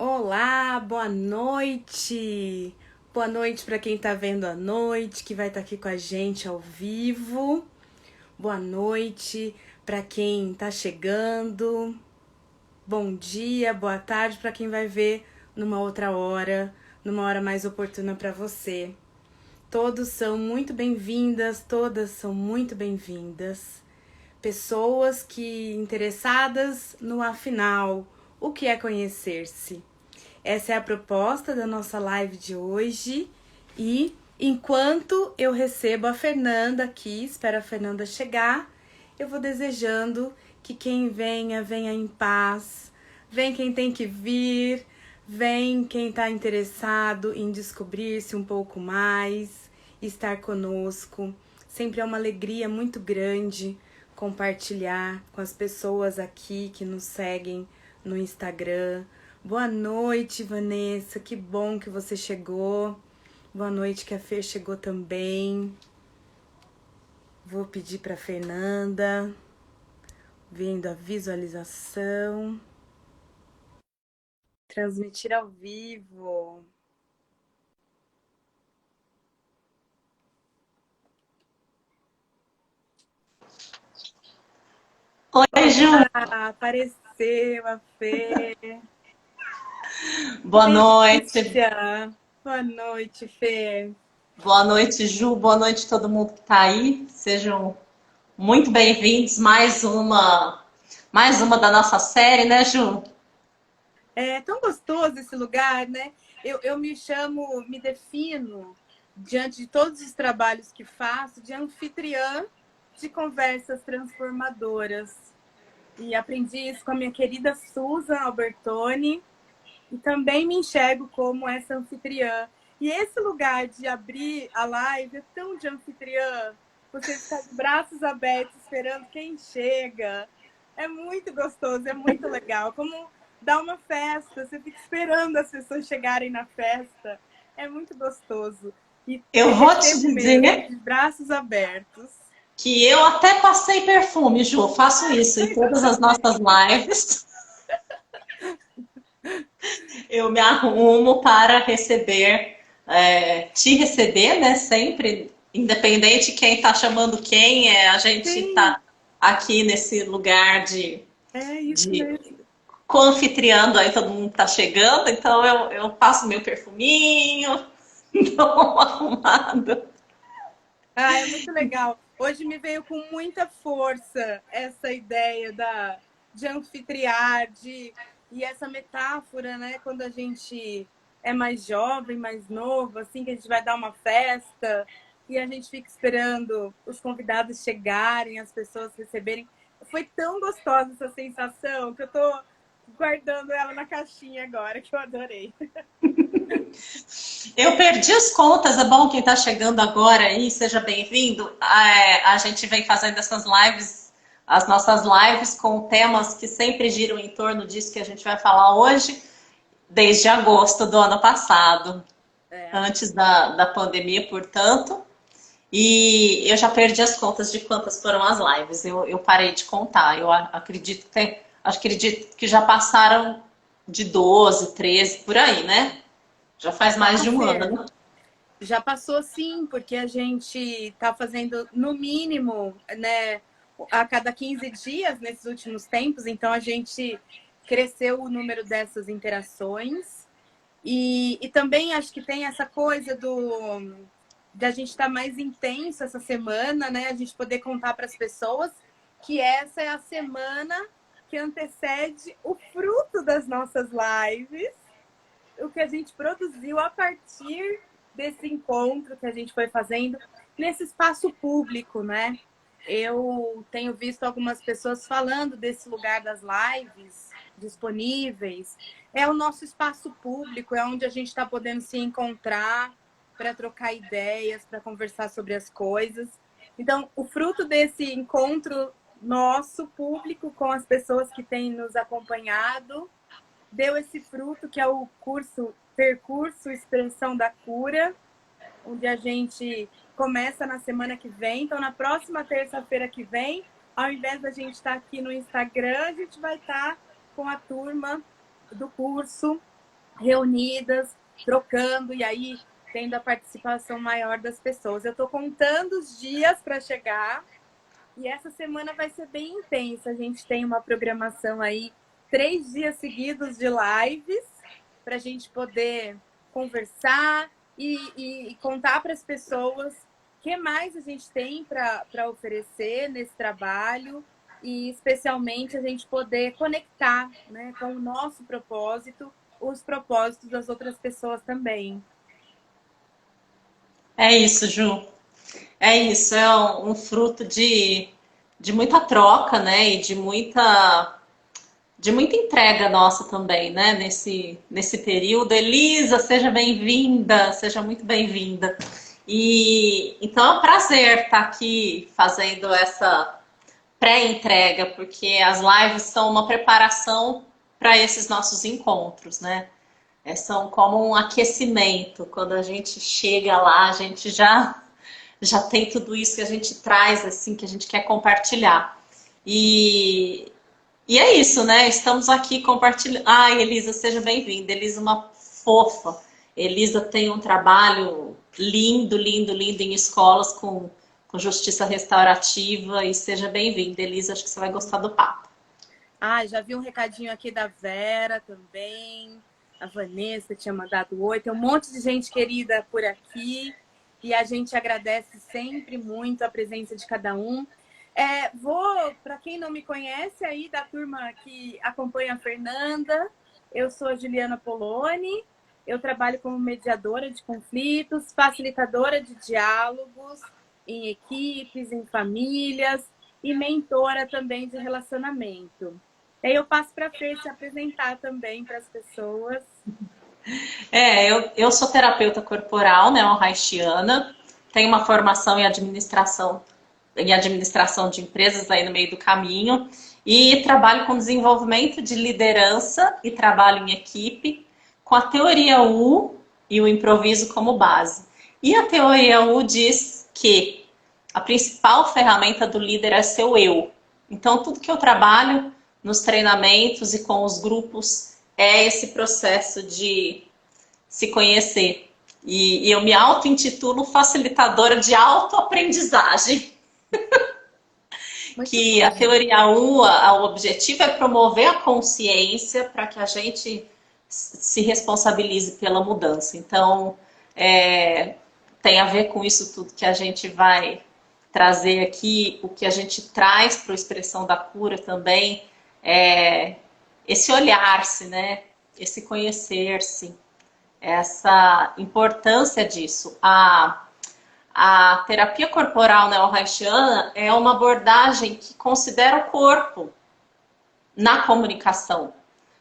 Olá, boa noite! Boa noite para quem está vendo à noite, que vai estar aqui com a gente ao vivo. Boa noite para quem está chegando. Bom dia, boa tarde para quem vai ver numa outra hora, numa hora mais oportuna para você. Todos são muito bem-vindas, todas são muito bem-vindas. Pessoas que interessadas no afinal, o que é conhecer-se? Essa é a proposta da nossa live de hoje e enquanto eu recebo a Fernanda aqui, espero a Fernanda chegar, eu vou desejando que quem venha, venha em paz, vem quem tem que vir, vem quem está interessado em descobrir-se um pouco mais, estar conosco. Sempre é uma alegria muito grande compartilhar com as pessoas aqui que nos seguem no Instagram. Boa noite, Vanessa, que bom que você chegou. Boa noite que a Fê chegou também. Vou pedir para Fernanda, vendo a visualização. Transmitir ao vivo. Oi, Ju. Apareceu a Fê. Boa noite. Delícia. Boa noite, Fê. Boa noite, Ju. Boa noite todo mundo que está aí. Sejam muito bem-vindos. Mais uma da nossa série, né, Ju? É tão gostoso esse lugar, né? Eu me defino, diante de todos os trabalhos que faço, de anfitriã de conversas transformadoras. E aprendi isso com a minha querida Susan Albertoni. E também me enxergo como essa anfitriã. E esse lugar de abrir a live é tão de anfitriã. Você ficar de braços abertos esperando quem chega. É muito gostoso, é muito legal. Como dar uma festa, você fica esperando as pessoas chegarem na festa. É muito gostoso. E Eu vou te recebo mesmo, dizer de braços abertos. que eu até passei perfume, Ju. Eu faço isso em todas as nossas lives. Eu me arrumo para te receber, né? Sempre, independente quem está chamando quem, a gente Sim, está aqui nesse lugar de é isso de mesmo. co-anfitriando, aí todo mundo tá chegando, então eu passo meu perfuminho, dou uma arrumada. Ah, é muito legal. Hoje me veio com muita força essa ideia de anfitriar, e essa metáfora, né? Quando a gente é mais jovem, mais novo, assim, que a gente vai dar uma festa e a gente fica esperando os convidados chegarem, as pessoas receberem. Foi tão gostosa essa sensação que eu tô guardando ela na caixinha agora, que eu adorei. Eu perdi as contas, é bom quem está chegando agora aí, seja bem-vindo. A gente vem fazendo essas lives, as nossas lives com temas que sempre giram em torno disso que a gente vai falar hoje, desde agosto do ano passado, É. antes da pandemia, portanto. E eu já perdi as contas de quantas foram as lives. Eu parei de contar. Acredito que já passaram de 12, 13, por aí, né? Já faz mais de um ano, né? Já passou sim, porque a gente está fazendo no mínimo, né, a cada 15 dias nesses últimos tempos, então a gente cresceu o número dessas interações. E também acho que tem essa coisa de a gente estar mais intenso essa semana, né? A gente poder contar para as pessoas que essa é a semana que antecede o fruto das nossas lives, o que a gente produziu a partir desse encontro que a gente foi fazendo nesse espaço público, né? Eu tenho visto algumas pessoas falando desse lugar das lives disponíveis. É o nosso espaço público, é onde a gente está podendo se encontrar para trocar ideias, para conversar sobre as coisas. Então, o fruto desse encontro nosso público com as pessoas que têm nos acompanhado deu esse fruto que é o curso Percurso Expressão da Cura, onde a gente começa na semana que vem. Então, na próxima terça-feira que vem, ao invés da gente estar aqui no Instagram, a gente vai estar com a turma do curso reunidas, trocando e aí tendo a participação maior das pessoas. Eu estou contando os dias para chegar e essa semana vai ser bem intensa. A gente tem uma programação aí, 3 dias seguidos de lives, para a gente poder conversar e contar para as pessoas o que mais a gente tem para oferecer nesse trabalho e, especialmente, a gente poder conectar, né, com o nosso propósito, os propósitos das outras pessoas também. É isso, Ju. É isso, é um fruto de muita troca, né? E de muita entrega nossa também, né? Nesse período. Elisa, seja bem-vinda, seja muito bem-vinda. E então é um prazer estar aqui fazendo essa pré-entrega, porque as lives são uma preparação para esses nossos encontros, né? São como um aquecimento. Quando a gente chega lá, a gente já tem tudo isso que a gente traz, assim, que a gente quer compartilhar. E é isso, né? Estamos aqui compartilhando. Ai, Elisa, seja bem-vinda. Elisa é uma fofa. Elisa tem um trabalho lindo, lindo, lindo em escolas com justiça restaurativa. E seja bem-vinda, Elisa. Acho que você vai gostar do papo. Já vi um recadinho aqui da Vera também. A Vanessa tinha mandado oi. Tem um monte de gente querida por aqui. E a gente agradece sempre muito a presença de cada um. Para quem não me conhece aí, da turma que acompanha a Fernanda, eu sou a Juliana Poloni, eu trabalho como mediadora de conflitos, facilitadora de diálogos em equipes, em famílias e mentora também de relacionamento. Aí eu passo para a Fê se apresentar também para as pessoas. Eu sou terapeuta corporal, né, haitiana, tenho uma formação em administração de empresas aí no meio do caminho e trabalho com desenvolvimento de liderança e trabalho em equipe com a teoria U e o improviso como base. E a teoria U diz que a principal ferramenta do líder é seu eu. Então, tudo que eu trabalho nos treinamentos e com os grupos é esse processo de se conhecer. E eu me auto-intitulo facilitadora de autoaprendizagem. Muito Que bom. a teoria U, o objetivo é promover a consciência para que a gente se responsabilize pela mudança. Então, tem a ver com isso tudo que a gente vai trazer aqui, o que a gente traz para a expressão da cura também, esse olhar-se, né? Esse conhecer-se, essa importância disso. A terapia corporal neo-haitiana é uma abordagem que considera o corpo na comunicação.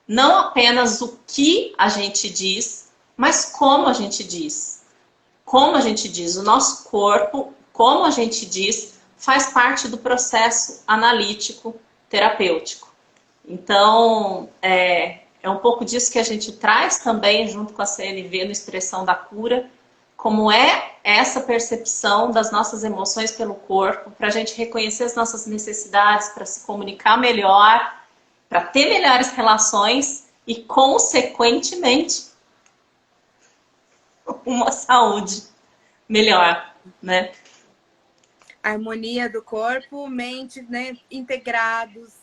Não apenas o que a gente diz, mas como a gente diz. Como a gente diz, o nosso corpo, como a gente diz, faz parte do processo analítico terapêutico. Então, é um pouco disso que a gente traz também junto com a CNV no Expressão da Cura, como é essa percepção das nossas emoções pelo corpo, para a gente reconhecer as nossas necessidades, para se comunicar melhor, para ter melhores relações e, consequentemente, uma saúde melhor, né? Harmonia do corpo, mente, né, integrados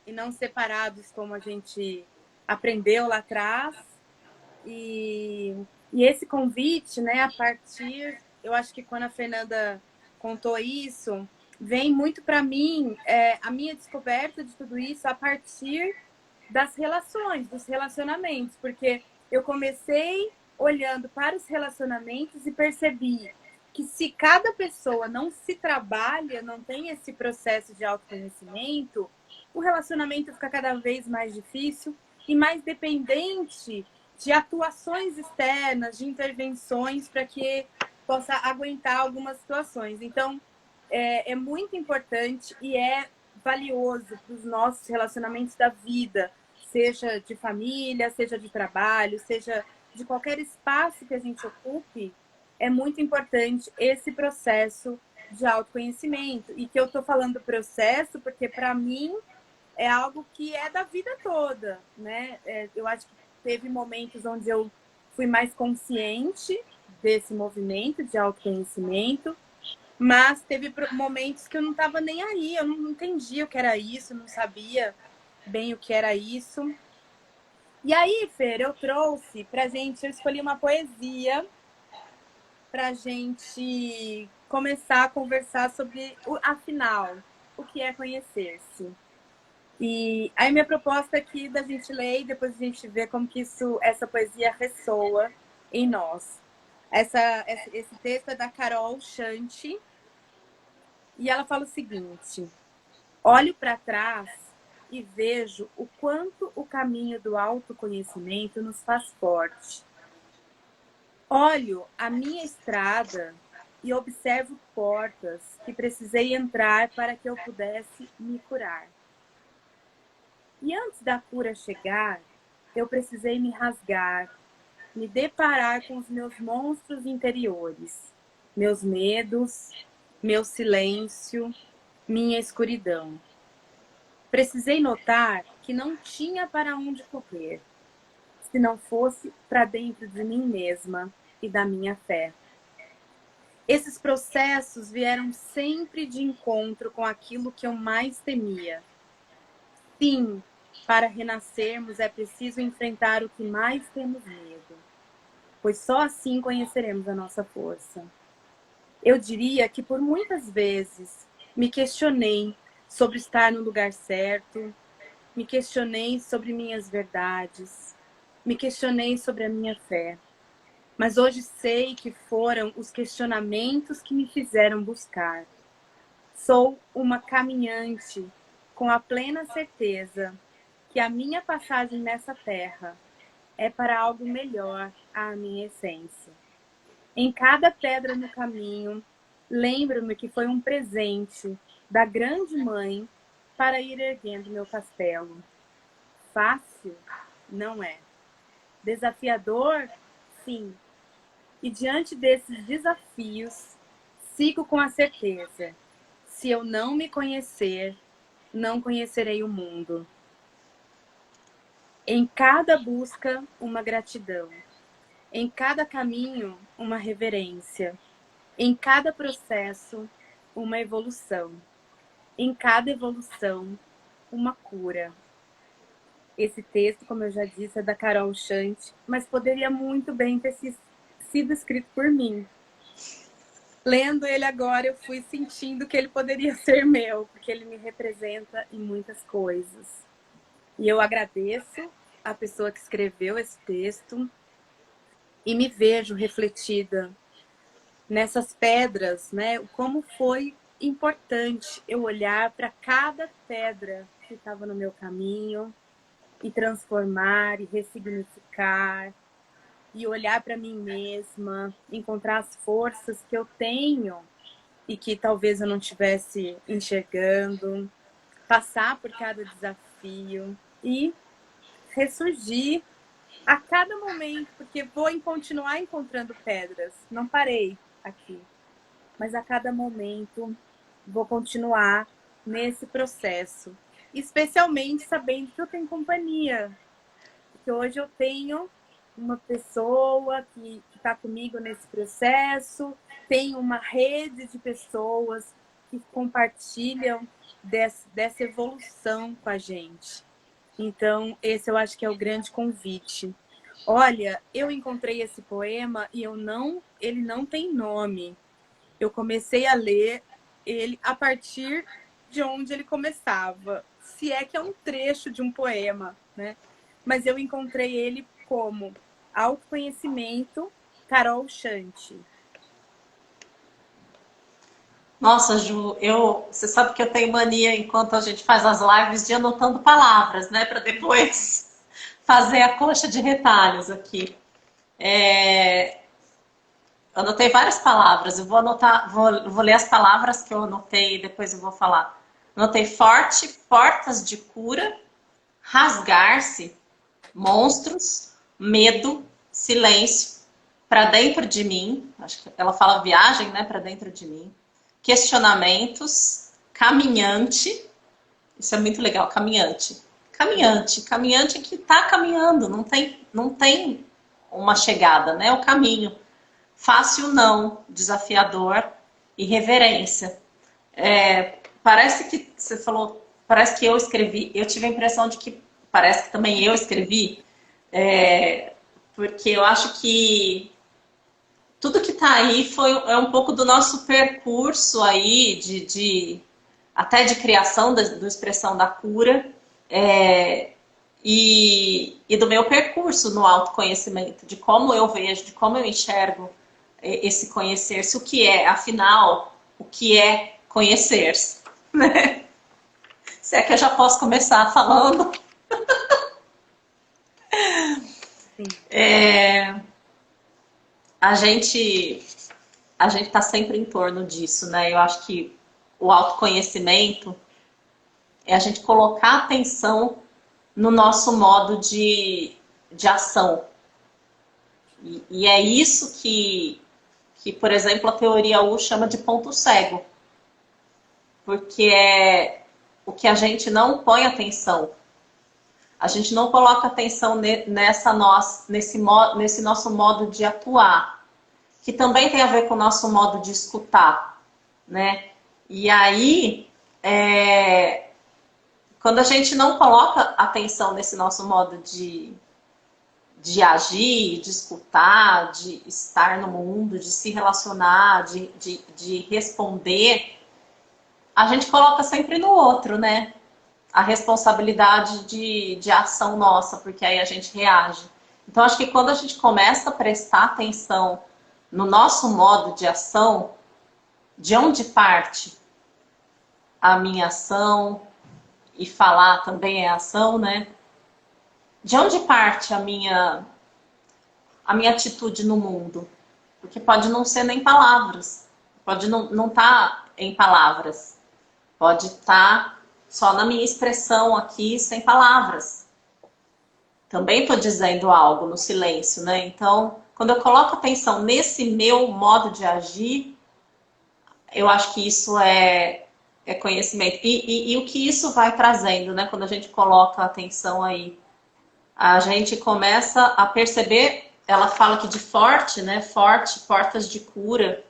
e não separados, como a gente aprendeu lá atrás. E esse convite, né, a partir, eu acho que quando a Fernanda contou isso, vem muito para mim a minha descoberta de tudo isso a partir das relações, dos relacionamentos, porque eu comecei olhando para os relacionamentos e percebi que se cada pessoa não se trabalha, não tem esse processo de autoconhecimento, o relacionamento fica cada vez mais difícil e mais dependente de atuações externas, de intervenções para que possa aguentar algumas situações. Então, é muito importante e é valioso para os nossos relacionamentos da vida, seja de família, seja de trabalho, seja de qualquer espaço que a gente ocupe, é muito importante esse processo de autoconhecimento. E que eu estou falando processo porque, para mim, é algo que é da vida toda, né? Eu acho que teve momentos onde eu fui mais consciente desse movimento de autoconhecimento, mas teve momentos que eu não estava nem aí, eu não entendia o que era isso, não sabia bem o que era isso. E aí, Fer, eu trouxe pra gente, eu escolhi uma poesia pra gente começar a conversar sobre, afinal, o que é conhecer-se. E aí minha proposta aqui da gente ler e depois a gente vê como que essa poesia ressoa em nós. Esse texto é da Carol Chanti e ela fala o seguinte: olho para trás e vejo o quanto o caminho do autoconhecimento nos faz forte. Olho a minha estrada e observo portas que precisei entrar para que eu pudesse me curar. E antes da cura chegar, eu precisei me rasgar, me deparar com os meus monstros interiores, meus medos, meu silêncio, minha escuridão. Precisei notar que não tinha para onde correr, se não fosse para dentro de mim mesma e da minha fé. Esses processos vieram sempre de encontro com aquilo que eu mais temia. Sim, para renascermos é preciso enfrentar o que mais temos medo, pois só assim conheceremos a nossa força. Eu diria que por muitas vezes me questionei sobre estar no lugar certo, me questionei sobre minhas verdades, me questionei sobre a minha fé. Mas hoje sei que foram os questionamentos que me fizeram buscar. Sou uma caminhante com a plena certeza que a minha passagem nessa terra é para algo melhor à minha essência. Em cada pedra no caminho, lembro-me que foi um presente da grande mãe para ir erguendo meu castelo. Fácil? Não é. Desafiador? Sim. E diante desses desafios, sigo com a certeza: se eu não me conhecer, não conhecerei o mundo. Em cada busca, uma gratidão. Em cada caminho, uma reverência. Em cada processo, uma evolução. Em cada evolução, uma cura. Esse texto, como eu já disse, é da Carol Chanti, mas poderia muito bem ter sido escrito por mim. Lendo ele agora, eu fui sentindo que ele poderia ser meu, porque ele me representa em muitas coisas. E eu agradeço a pessoa que escreveu esse texto e me vejo refletida nessas pedras, né? Como foi importante eu olhar para cada pedra que estava no meu caminho e transformar e ressignificar e olhar para mim mesma, encontrar as forças que eu tenho e que talvez eu não estivesse enxergando, passar por cada desafio e ressurgir a cada momento, porque vou continuar encontrando pedras, não parei aqui, mas a cada momento vou continuar nesse processo, especialmente sabendo que eu tenho companhia, que hoje eu tenho uma pessoa que está comigo nesse processo, tenho uma rede de pessoas que compartilham dessa evolução com a gente. Então, esse eu acho que é o grande convite. Olha, eu encontrei esse poema e ele não tem nome. Eu comecei a ler ele a partir de onde ele começava, se é que é um trecho de um poema, né? Mas eu encontrei ele como Autoconhecimento, Carol Chanti. Nossa, Ju, você sabe que eu tenho mania, enquanto a gente faz as lives, de anotando palavras, né? Para depois fazer a coxa de retalhos aqui. Anotei várias palavras. Eu vou anotar, vou ler as palavras que eu anotei e depois eu vou falar. Anotei forte, portas de cura, rasgar-se, monstros, medo, silêncio, para dentro de mim. Acho que ela fala viagem, né? Para dentro de mim. Questionamentos, caminhante. Isso é muito legal, caminhante. caminhante. Caminhante que está caminhando, não tem uma chegada, né? O caminho. Fácil não, desafiador e reverência. Parece que você falou, parece que eu escrevi, eu tive a impressão de que parece que também eu escrevi, porque eu acho que tudo que está aí é um pouco do nosso percurso aí até de criação do Expressão da Cura, e do meu percurso no autoconhecimento, de como eu vejo, de como eu enxergo esse conhecer-se, o que é, afinal, o que é conhecer-se, né? Se é que eu já posso começar falando. A gente está sempre em torno disso, né? Eu acho que o autoconhecimento é a gente colocar atenção no nosso modo de ação. E é isso que, por exemplo, a teoria U chama de ponto cego. Porque é o que a gente não põe atenção. A gente não coloca atenção nesse nosso modo de atuar, que também tem a ver com o nosso modo de escutar, né? E aí, quando a gente não coloca atenção nesse nosso modo de agir, de escutar, de estar no mundo, de se relacionar, de responder, a gente coloca sempre no outro, né? A responsabilidade de ação nossa, porque aí a gente reage. Então, acho que quando a gente começa a prestar atenção no nosso modo de ação, de onde parte a minha ação, e falar também é ação, né? De onde parte a minha atitude no mundo? Porque pode não ser nem palavras, pode não estar em palavras, pode estar só na minha expressão aqui, sem palavras. Também estou dizendo algo no silêncio, né? Então, quando eu coloco atenção nesse meu modo de agir, eu acho que isso é conhecimento. E o que isso vai trazendo, né? Quando a gente coloca atenção aí, a gente começa a perceber, ela fala que de forte, né? Forte, portas de cura,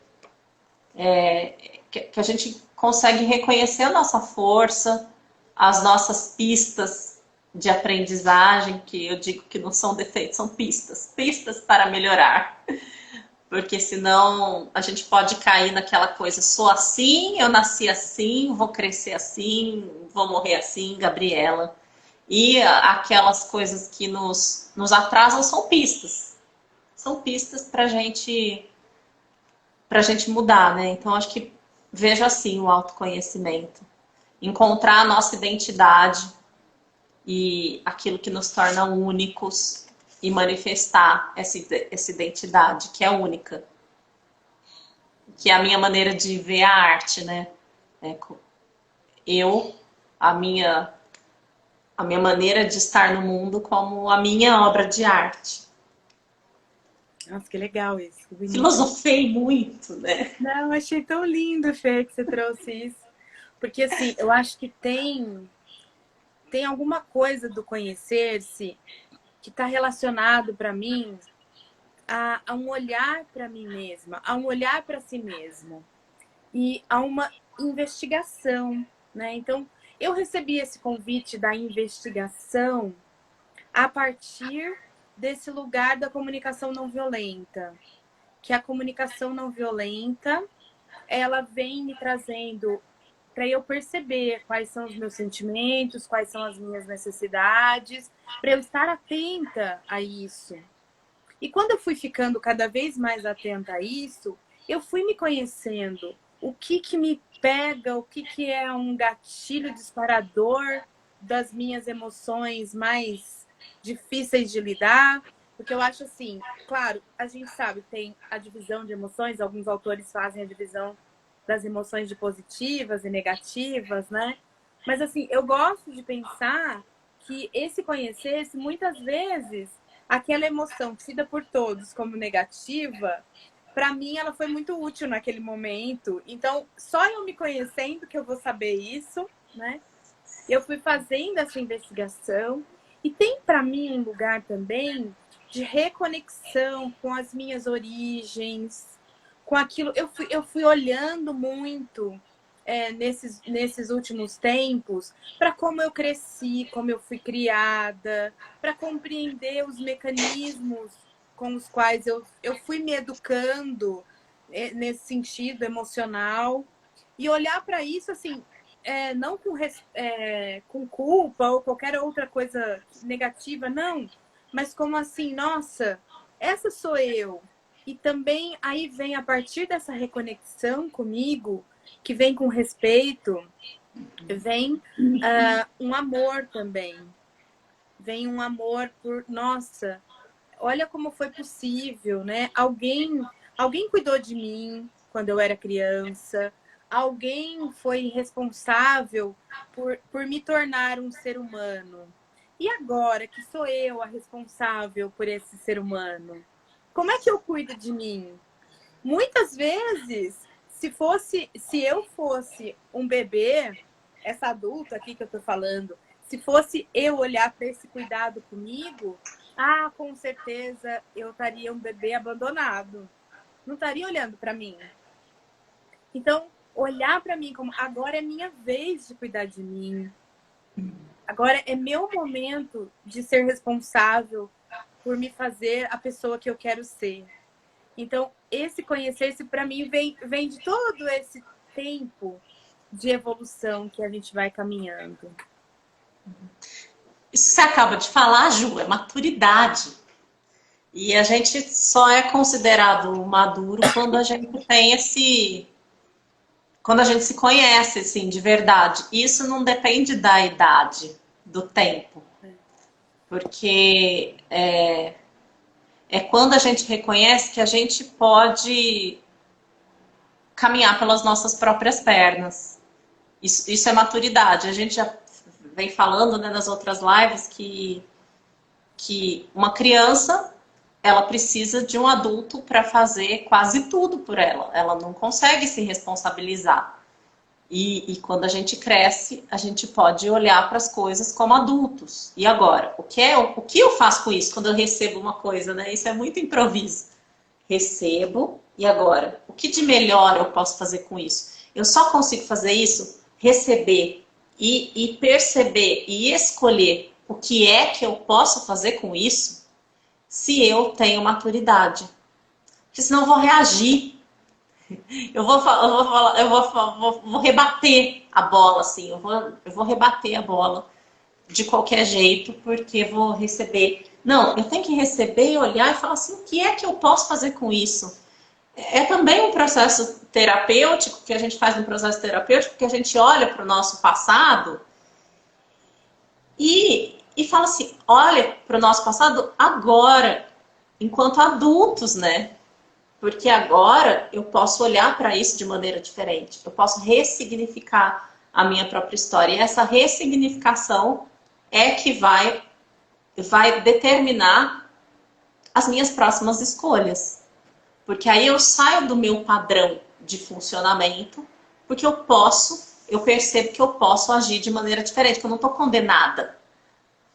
que a gente consegue reconhecer a nossa força, as nossas pistas de aprendizagem, que eu digo que não são defeitos, são pistas. Pistas para melhorar. Porque senão a gente pode cair naquela coisa, sou assim, eu nasci assim, vou crescer assim, vou morrer assim, Gabriela. E aquelas coisas que nos atrasam são pistas. São pistas pra gente mudar, né? Então, acho que vejo assim o autoconhecimento. Encontrar a nossa identidade e aquilo que nos torna únicos e manifestar essa identidade que é única. Que é a minha maneira de ver a arte, né? A minha maneira de estar no mundo como a minha obra de arte. Nossa, que legal isso. Que Filosofei muito, né? Não, achei tão lindo, Fê, que você trouxe isso. Porque, assim, eu acho que tem alguma coisa do conhecer-se que está relacionado para mim a um olhar para mim mesma, a um olhar para si mesmo e a uma investigação, né? Então, eu recebi esse convite da investigação a partir desse lugar da comunicação não violenta, que a comunicação não violenta, ela vem me trazendo para eu perceber quais são os meus sentimentos, quais são as minhas necessidades, para eu estar atenta a isso. E quando eu fui ficando cada vez mais atenta a isso, eu fui me conhecendo. O que me pega, o que é um gatilho disparador das minhas emoções mais difíceis de lidar. Porque eu acho assim, claro, a gente sabe, tem a divisão de emoções, alguns autores fazem a divisão das emoções de positivas e negativas, né? Mas assim, eu gosto de pensar que esse conhecer-se, muitas vezes, aquela emoção tida por todos como negativa, para mim ela foi muito útil naquele momento. Então, só eu me conhecendo que eu vou saber isso, né? Eu fui fazendo essa investigação e tem para mim um lugar também de reconexão com as minhas origens, com aquilo. Eu fui olhando muito nesses últimos tempos para como eu cresci, como eu fui criada, para compreender os mecanismos com os quais eu fui me educando nesse sentido emocional e olhar para isso assim, não com culpa ou qualquer outra coisa negativa, não, mas como assim, nossa, essa sou eu. E também aí vem, a partir dessa reconexão comigo, que vem com respeito, vem um amor também. Vem um amor por, nossa, olha como foi possível, né? Alguém cuidou de mim quando eu era criança, alguém foi responsável por me tornar um ser humano. E agora que sou eu a responsável por esse ser humano, como é que eu cuido de mim? Muitas vezes, se eu fosse um bebê, essa adulta aqui que eu tô falando, se fosse eu olhar para esse cuidado comigo, com certeza eu estaria um bebê abandonado. Não estaria olhando para mim. Então, olhar para mim como agora é minha vez de cuidar de mim. Agora é meu momento de ser responsável por me fazer a pessoa que eu quero ser. Então, esse conhecer-se, para mim, vem de todo esse tempo de evolução que a gente vai caminhando. Isso que você acaba de falar, Ju, é maturidade. E a gente só é considerado maduro quando a gente tem esse. Quando a gente se conhece, assim, de verdade. Isso não depende da idade, do tempo. Porque é quando a gente reconhece que a gente pode caminhar pelas nossas próprias pernas. Isso é maturidade. A gente já vem falando, né, nas outras lives que uma criança ela precisa de um adulto para fazer quase tudo por ela. Ela não consegue se responsabilizar. E quando a gente cresce, a gente pode olhar para as coisas como adultos. E agora, o que eu faço com isso quando eu recebo uma coisa, né? Isso é muito improviso. Recebo, e agora? O que de melhor eu posso fazer com isso? Eu só consigo fazer isso, receber e perceber e escolher o que é que eu posso fazer com isso, se eu tenho maturidade. Porque senão eu vou reagir. Vou rebater a bola, assim. Eu vou rebater a bola de qualquer jeito, porque vou receber. Não, eu tenho que receber e olhar e falar assim, o que é que eu posso fazer com isso? É também um processo terapêutico, que a gente faz um processo terapêutico, que a gente olha para o nosso passado e fala assim, olha para o nosso passado agora, enquanto adultos, né? Porque agora eu posso olhar para isso de maneira diferente. Eu posso ressignificar a minha própria história. E essa ressignificação é que vai determinar as minhas próximas escolhas. Porque aí eu saio do meu padrão de funcionamento, porque eu percebo que eu posso agir de maneira diferente, que eu não estou condenada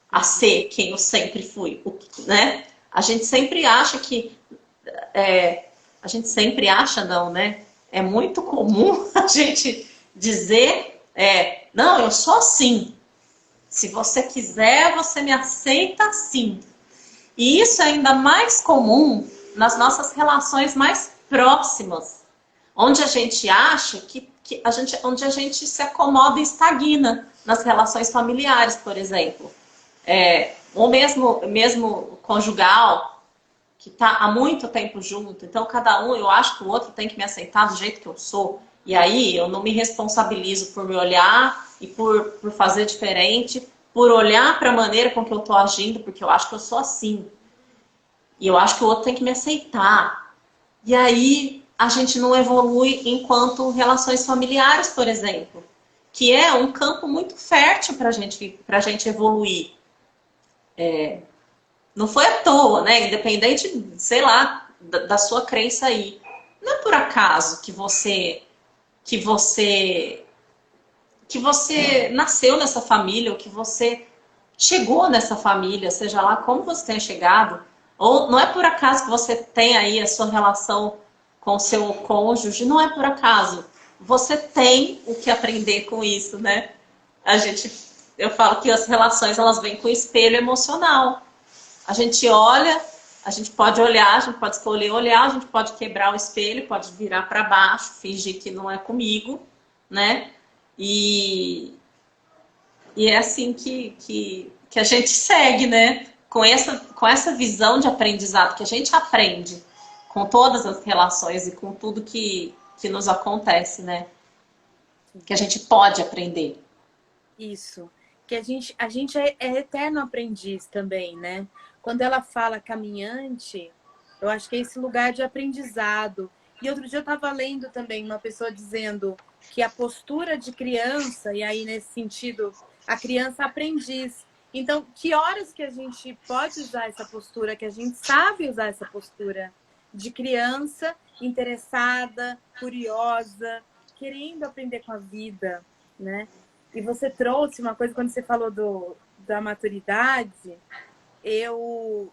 a ser quem eu sempre fui, né? A gente sempre acha que... a gente sempre acha, não, né? É muito comum a gente dizer, não, eu sou assim. Se você quiser, você me aceita assim. E isso é ainda mais comum nas nossas relações mais próximas, onde a gente acha onde a gente se acomoda e estagna nas relações familiares, por exemplo. Ou mesmo conjugal, que está há muito tempo junto. Então, cada um, eu acho que o outro tem que me aceitar do jeito que eu sou. E aí, eu não me responsabilizo por me olhar e por fazer diferente, por olhar para a maneira com que eu estou agindo, porque eu acho que eu sou assim. E eu acho que o outro tem que me aceitar. E aí, a gente não evolui enquanto relações familiares, por exemplo, que é um campo muito fértil para a gente evoluir. Não foi à toa, né? Independente, sei lá, da sua crença aí. Não é por acaso que que você nasceu nessa família, ou que você chegou nessa família, seja lá como você tenha chegado, ou não é por acaso que você tem aí a sua relação com o seu cônjuge, não é por acaso. Você tem o que aprender com isso, né? Eu falo que as relações elas vêm com espelho emocional. A gente olha, a gente pode olhar, a gente pode escolher olhar, a gente pode quebrar o espelho, pode virar para baixo, fingir que não é comigo, né? E, e é assim que a gente segue, né? Com essa visão de aprendizado que a gente aprende com todas as relações e com tudo que nos acontece, né? Que a gente pode aprender. Isso. Que a gente é eterno aprendiz também, né? Quando ela fala caminhante, eu acho que é esse lugar de aprendizado. E outro dia eu estava lendo também uma pessoa dizendo que a postura de criança, e aí nesse sentido, a criança aprendiz. Então, que horas que a gente pode usar essa postura, que a gente sabe usar essa postura de criança interessada, curiosa, querendo aprender com a vida, né? E você trouxe uma coisa, quando você falou da maturidade, eu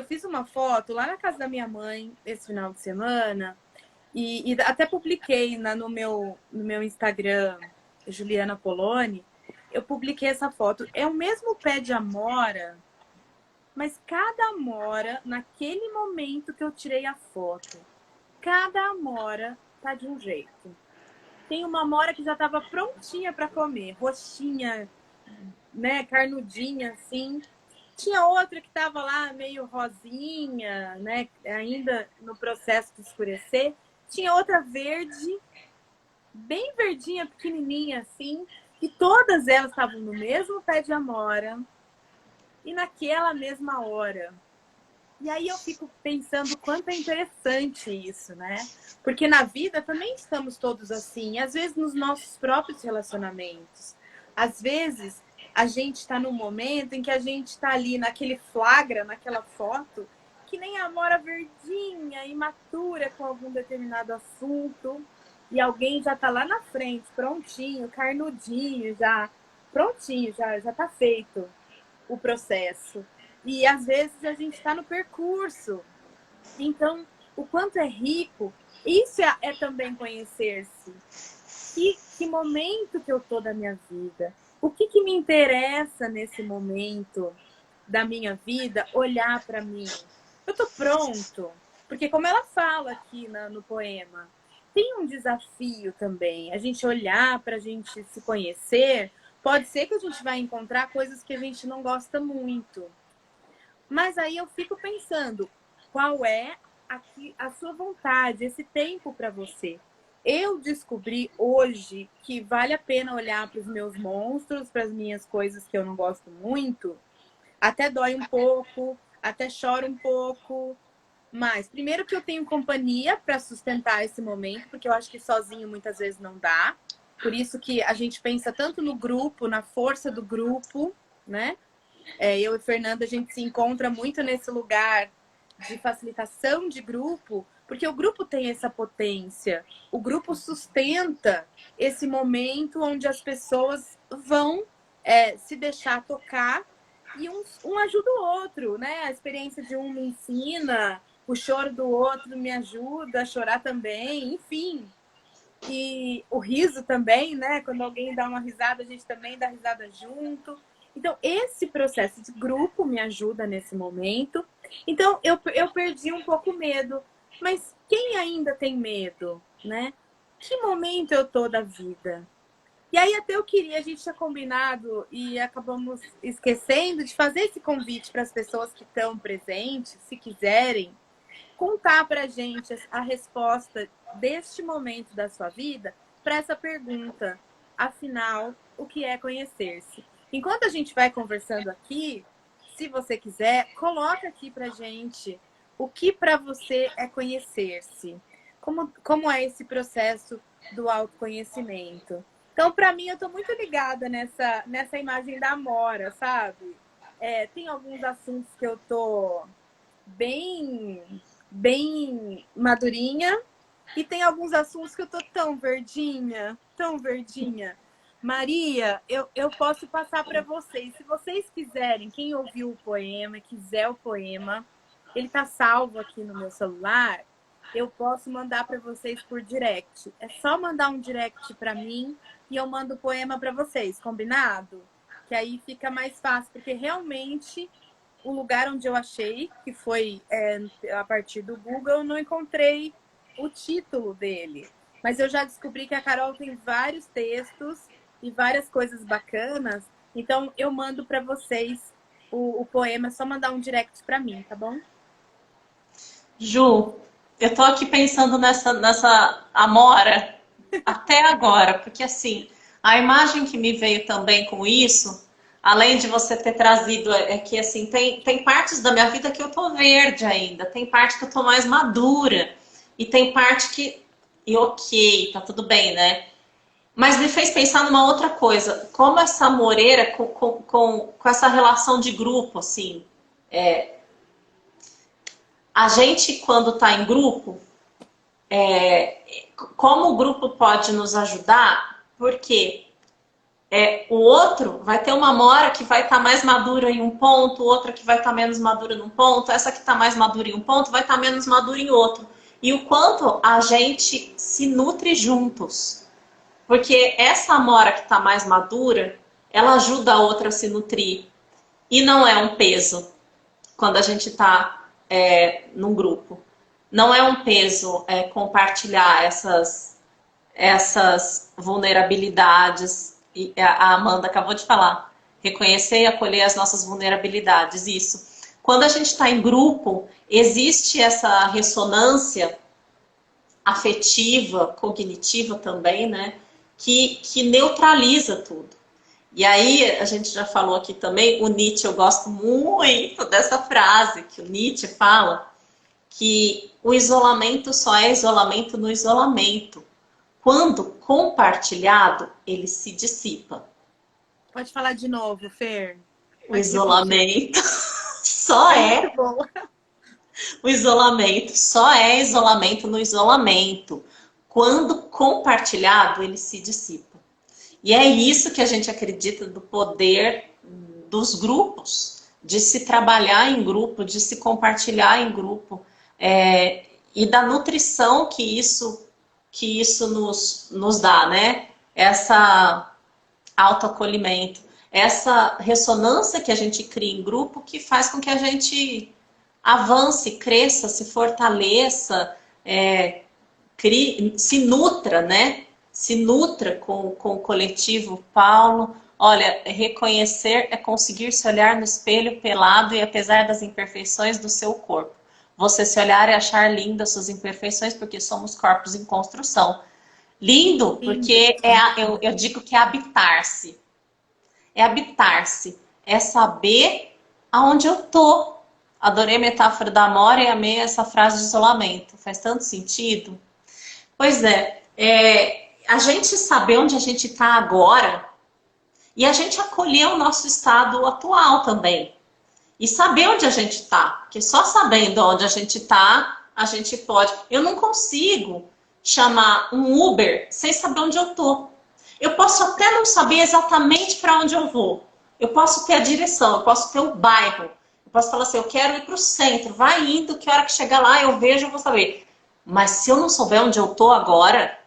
fiz uma foto lá na casa da minha mãe esse final de semana e até publiquei no meu Instagram, Juliana Poloni, eu publiquei essa foto. É o mesmo pé de amora, mas cada amora, naquele momento que eu tirei a foto, cada amora tá de um jeito. Tem uma amora que já estava prontinha para comer, roxinha, né, carnudinha assim. Tinha outra que estava lá meio rosinha, né, ainda no processo de escurecer. Tinha outra verde, bem verdinha, pequenininha assim. E todas elas estavam no mesmo pé de amora e naquela mesma hora. E aí eu fico pensando o quanto é interessante isso, né? Porque na vida também estamos todos assim, às vezes nos nossos próprios relacionamentos. Às vezes a gente está num momento em que a gente está ali naquele flagra, naquela foto, que nem a amora verdinha, imatura com algum determinado assunto, e alguém já está lá na frente, prontinho, carnudinho, já prontinho, já está feito o processo. E às vezes a gente está no percurso. Então, o quanto é rico, isso é também conhecer-se. Que momento que eu tô da minha vida? O que me interessa nesse momento da minha vida? Olhar para mim. Eu tô pronto? Porque como ela fala aqui no poema, tem um desafio também. A gente olhar para a gente se conhecer, pode ser que a gente vai encontrar coisas que a gente não gosta muito. Mas aí eu fico pensando, qual é a sua vontade, esse tempo para você? Eu descobri hoje que vale a pena olhar para os meus monstros, para as minhas coisas que eu não gosto muito. Até dói um pouco, até choro um pouco. Mas, primeiro que eu tenho companhia para sustentar esse momento, porque eu acho que sozinho muitas vezes não dá. Por isso que a gente pensa tanto no grupo, na força do grupo, né? Eu e Fernanda, a gente se encontra muito nesse lugar de facilitação de grupo, porque o grupo tem essa potência. O grupo sustenta esse momento onde as pessoas vão se deixar tocar e um ajuda o outro, né? A experiência de um me ensina, o choro do outro me ajuda a chorar também, enfim. E o riso também, né? Quando alguém dá uma risada, a gente também dá risada junto. Então, esse processo de grupo me ajuda nesse momento. Então, eu perdi um pouco o medo. Mas quem ainda tem medo, né? Que momento eu tô da vida? E aí até eu queria, a gente tinha combinado e acabamos esquecendo de fazer esse convite para as pessoas que estão presentes, se quiserem, contar para a gente a resposta deste momento da sua vida para essa pergunta. Afinal, o que é conhecer-se? Enquanto a gente vai conversando aqui, se você quiser, coloca aqui para gente o que para você é conhecer-se. Como é esse processo do autoconhecimento? Então, para mim, eu estou muito ligada nessa imagem da Amora, sabe? Tem alguns assuntos que eu tô bem madurinha, e tem alguns assuntos que eu tô tão verdinha, Maria, eu posso passar para vocês. Se vocês quiserem, quem ouviu o poema, quiser o poema, ele está salvo aqui no meu celular. Eu posso mandar para vocês por direct. É só mandar um direct para mim e eu mando o poema para vocês, combinado? Que aí fica mais fácil, porque realmente o lugar onde eu achei, que foi a partir do Google, eu não encontrei o título dele. Mas eu já descobri que a Carol tem vários textos e várias coisas bacanas. Então eu mando para vocês o poema, é só mandar um direct para mim, tá bom? Ju, eu tô aqui pensando nessa Amora até agora, porque assim, a imagem que me veio também com isso, além de você ter trazido, é que assim, tem partes da minha vida que eu tô verde ainda, tem parte que eu tô mais madura, e tem parte que, e ok, tá tudo bem, né? Mas me fez pensar numa outra coisa, como essa Moreira com essa relação de grupo, assim, a gente quando está em grupo, como o grupo pode nos ajudar, porque o outro vai ter uma Amora que vai estar mais madura em um ponto, outra que vai estar menos madura num ponto, essa que está mais madura em um ponto vai estar menos madura em outro. E o quanto a gente se nutre juntos. Porque essa Amora que está mais madura, ela ajuda a outra a se nutrir. E não é um peso quando a gente está num grupo. Não é um peso compartilhar essas vulnerabilidades. E a Amanda acabou de falar. Reconhecer e acolher as nossas vulnerabilidades. Isso. Quando a gente está em grupo, existe essa ressonância afetiva, cognitiva também, né? Que neutraliza tudo. E aí, a gente já falou aqui também, o Nietzsche, eu gosto muito dessa frase que o Nietzsche fala, que o isolamento só é isolamento no isolamento. Quando compartilhado, ele se dissipa. Pode falar de novo, Fer. O Pode repetir. isolamento só É muito é bom. o isolamento, só é isolamento no isolamento. Quando compartilhado, ele se dissipa. E é isso que a gente acredita do poder dos grupos, de se trabalhar em grupo, de se compartilhar em grupo, e da nutrição que isso nos dá, né? Essa autoacolhimento, essa ressonância que a gente cria em grupo que faz com que a gente avance, cresça, se fortaleça, se nutra, né? Se nutra com o coletivo. Paulo, olha, reconhecer é conseguir se olhar no espelho pelado e apesar das imperfeições do seu corpo. Você se olhar e achar lindas suas imperfeições porque somos corpos em construção. Lindo, porque eu digo que é habitar-se. É habitar-se. É saber aonde eu tô. Adorei a metáfora da Amora e amei essa frase de isolamento. Faz tanto sentido. Pois a gente saber onde a gente está agora e a gente acolher o nosso estado atual também. E saber onde a gente está. Porque só sabendo onde a gente está, a gente pode. Eu não consigo chamar um Uber sem saber onde eu tô. Eu posso até não saber exatamente para onde eu vou. Eu posso ter a direção, eu posso ter o bairro. Eu posso falar assim, eu quero ir para o centro. Vai indo, que hora que chegar lá eu vejo, eu vou saber. Mas se eu não souber onde eu tô agora,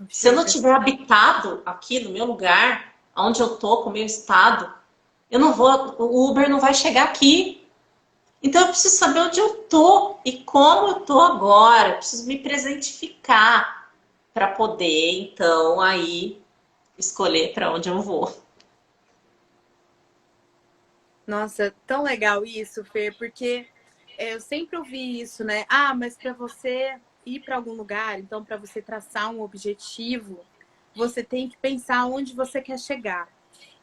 se eu não tiver habitado aqui no meu lugar, onde eu tô, com o meu estado, eu não vou, o Uber não vai chegar aqui. Então eu preciso saber onde eu tô e como eu tô agora. Eu preciso me presentificar para poder, então, aí escolher para onde eu vou. Nossa, tão legal isso, Fer, porque eu sempre ouvi isso, né? Ah, mas para você ir para algum lugar, então para você traçar um objetivo, você tem que pensar onde você quer chegar.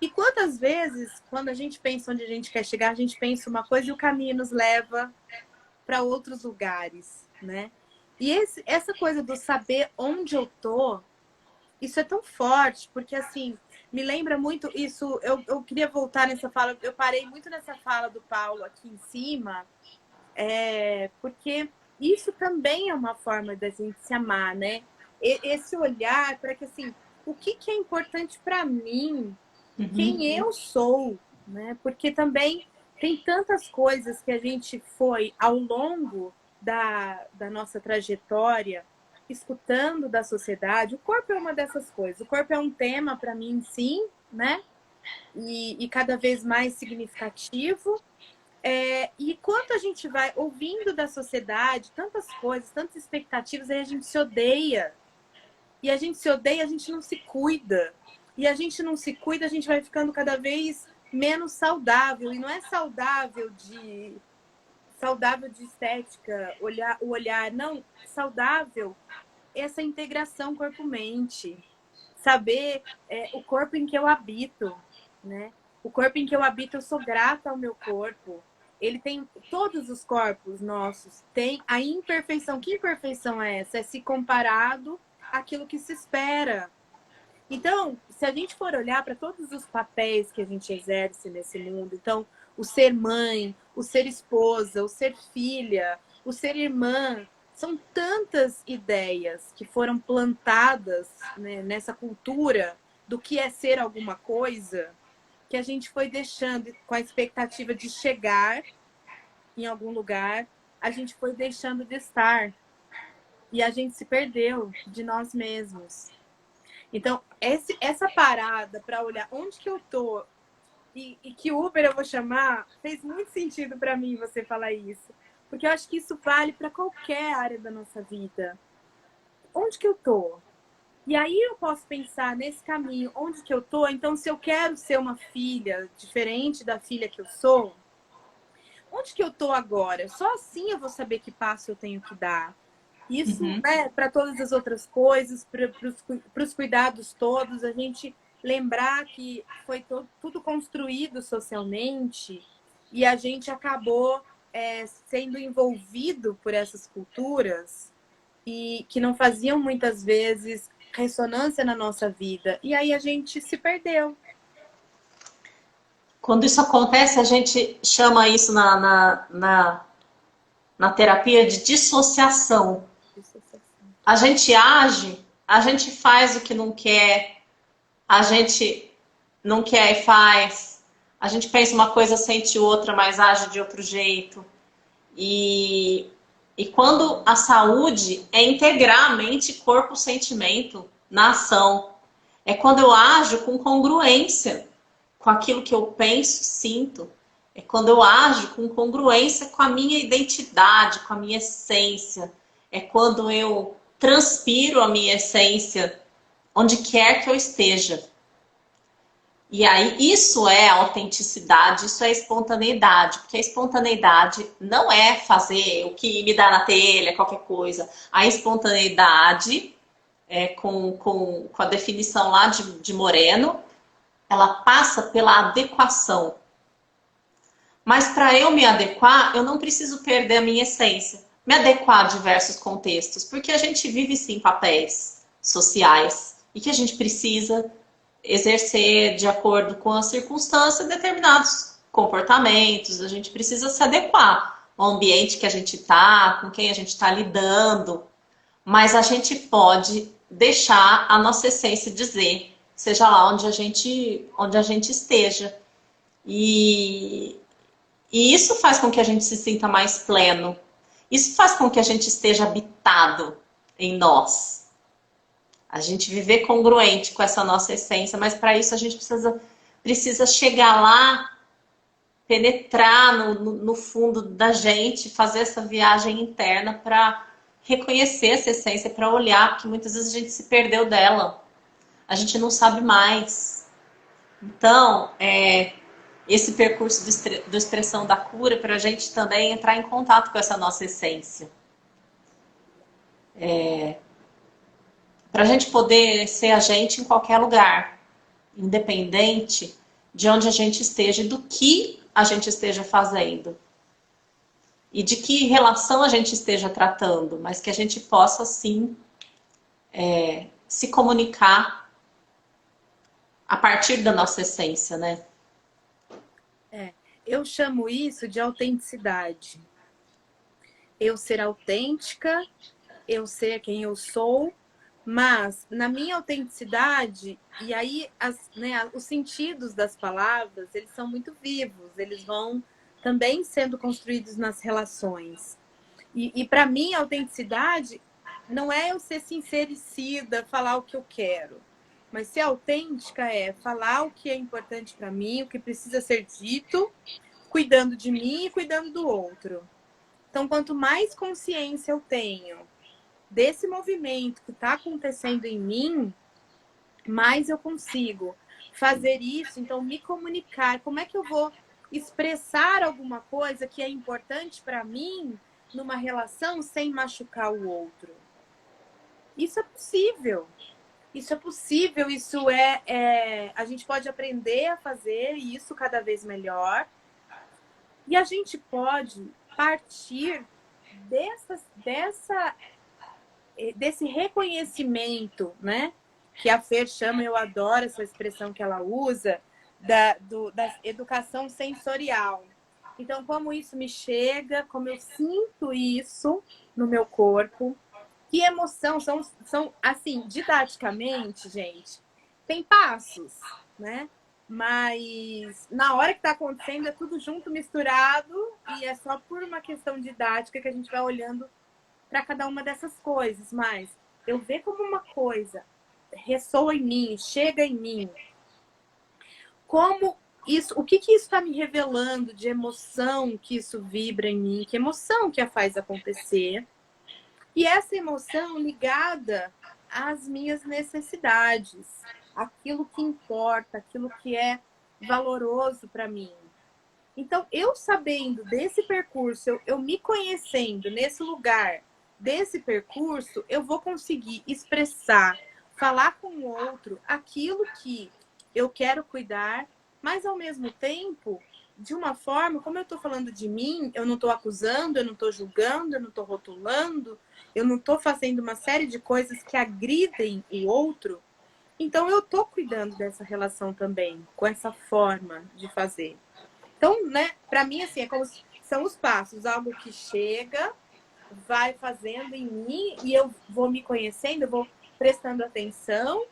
E quantas vezes, quando a gente pensa onde a gente quer chegar, a gente pensa uma coisa e o caminho nos leva para outros lugares, né? E essa coisa do saber onde eu tô, isso é tão forte, porque assim, me lembra muito isso. Eu queria voltar nessa fala, eu parei muito nessa fala do Paulo aqui em cima, porque isso também é uma forma da gente se amar, né? Esse olhar para que assim, o que é importante para mim, Uhum. quem eu sou, né? Porque também tem tantas coisas que a gente foi ao longo da nossa trajetória escutando da sociedade. O corpo é uma dessas coisas. O corpo é um tema para mim, sim, né? E cada vez mais significativo. E quanto a gente vai ouvindo da sociedade, tantas coisas, tantas expectativas, aí a gente se odeia. E a gente se odeia, a gente não se cuida. E a gente não se cuida, a gente vai ficando cada vez menos saudável. E não é saudável de estética, o olhar, não, saudável essa integração corpo-mente. Saber o corpo em que eu habito, né? O corpo em que eu habito, eu sou grata ao meu corpo. Ele tem, todos os corpos nossos têm a imperfeição. Que imperfeição é essa? É se comparado àquilo que se espera. Então, se a gente for olhar para todos os papéis que a gente exerce nesse mundo, então, o ser mãe, o ser esposa, o ser filha, o ser irmã, são tantas ideias que foram plantadas, né, nessa cultura do que é ser alguma coisa, que a gente foi deixando com a expectativa de chegar em algum lugar, a gente foi deixando de estar e a gente se perdeu de nós mesmos. Então, essa parada para olhar onde que eu tô e que Uber eu vou chamar, fez muito sentido para mim você falar isso. Porque eu acho que isso vale para qualquer área da nossa vida. Onde que eu tô? E aí eu posso pensar nesse caminho, onde que eu tô? Então, se eu quero ser uma filha diferente da filha que eu sou, onde que eu tô agora? Só assim eu vou saber que passo eu tenho que dar. Isso, Uhum. né, para todas as outras coisas, para os cuidados todos, a gente lembrar que foi tudo construído socialmente e a gente acabou sendo envolvido por essas culturas e que não faziam muitas vezes ressonância na nossa vida. E aí a gente se perdeu. Quando isso acontece, a gente chama isso na terapia de dissociação. A gente age, a gente faz o que não quer, a gente não quer e faz, a gente pensa uma coisa, sente outra, mas age de outro jeito. E, e quando a saúde é integrar mente, corpo, sentimento na ação, é quando eu ajo com congruência com aquilo que eu penso, sinto. É quando eu ajo com congruência com a minha identidade, com a minha essência. É quando eu transpiro a minha essência onde quer que eu esteja. E aí, isso é autenticidade, isso é espontaneidade, porque a espontaneidade não é fazer o que me dá na telha, qualquer coisa. A espontaneidade, com a definição lá de Moreno, ela passa pela adequação. Mas para eu me adequar, eu não preciso perder a minha essência, me adequar a diversos contextos, porque a gente vive sim papéis sociais e que a gente precisa exercer de acordo com a circunstância determinados comportamentos, a gente precisa se adequar ao ambiente que a gente está, com quem a gente está lidando, mas a gente pode deixar a nossa essência dizer, seja lá onde a gente esteja. E, e isso faz com que a gente se sinta mais pleno. Isso faz com que a gente esteja habitado em nós. A gente viver congruente com essa nossa essência, mas para isso a gente precisa chegar lá, penetrar no fundo da gente, fazer essa viagem interna para reconhecer essa essência, para olhar, porque muitas vezes a gente se perdeu dela. A gente não sabe mais. Então, esse percurso do expressão da cura para a gente também entrar em contato com essa nossa essência. Para a gente poder ser a gente em qualquer lugar, independente de onde a gente esteja e do que a gente esteja fazendo. E de que relação a gente esteja tratando, mas que a gente possa, sim, se comunicar a partir da nossa essência, né? Eu chamo isso de autenticidade. Eu ser autêntica, eu ser quem eu sou, Mas, na minha autenticidade, e aí os sentidos das palavras, eles são muito vivos, eles vão também sendo construídos nas relações. E para mim, a autenticidade não é eu ser sincericida, falar o que eu quero. Mas ser autêntica é falar o que é importante para mim, o que precisa ser dito, cuidando de mim e cuidando do outro. Então, quanto mais consciência eu tenho desse movimento que está acontecendo em mim, mais eu consigo fazer isso. Então, me comunicar. Como é que eu vou expressar alguma coisa que é importante para mim numa relação sem machucar o outro? Isso é possível. Isso é possível, a gente pode aprender a fazer isso cada vez melhor. E a gente pode partir desse reconhecimento, né? Que a Fer chama, eu adoro essa expressão que ela usa, da educação sensorial. Então, como isso me chega, como eu sinto isso no meu corpo, que emoção, são assim, didaticamente, gente, tem passos, né? Mas na hora que está acontecendo é tudo junto, misturado, e é só por uma questão didática que a gente vai olhando para cada uma dessas coisas. Mas eu ver como uma coisa ressoa em mim, chega em mim, como isso, o que isso está me revelando de emoção que isso vibra em mim, que emoção que a faz acontecer. E essa emoção ligada às minhas necessidades, aquilo que importa, aquilo que é valoroso para mim. Então, eu sabendo desse percurso, eu me conhecendo nesse lugar, desse percurso, eu vou conseguir expressar, falar com o outro aquilo que eu quero cuidar, mas ao mesmo tempo, de uma forma, como eu estou falando de mim, eu não estou acusando, eu não estou julgando, eu não estou rotulando, eu não estou fazendo uma série de coisas que agridem o outro. Então, eu estou cuidando dessa relação também, com essa forma de fazer. Então, né, para mim, assim, são os passos, algo que chega, vai fazendo em mim e eu vou me conhecendo, eu vou prestando atenção. O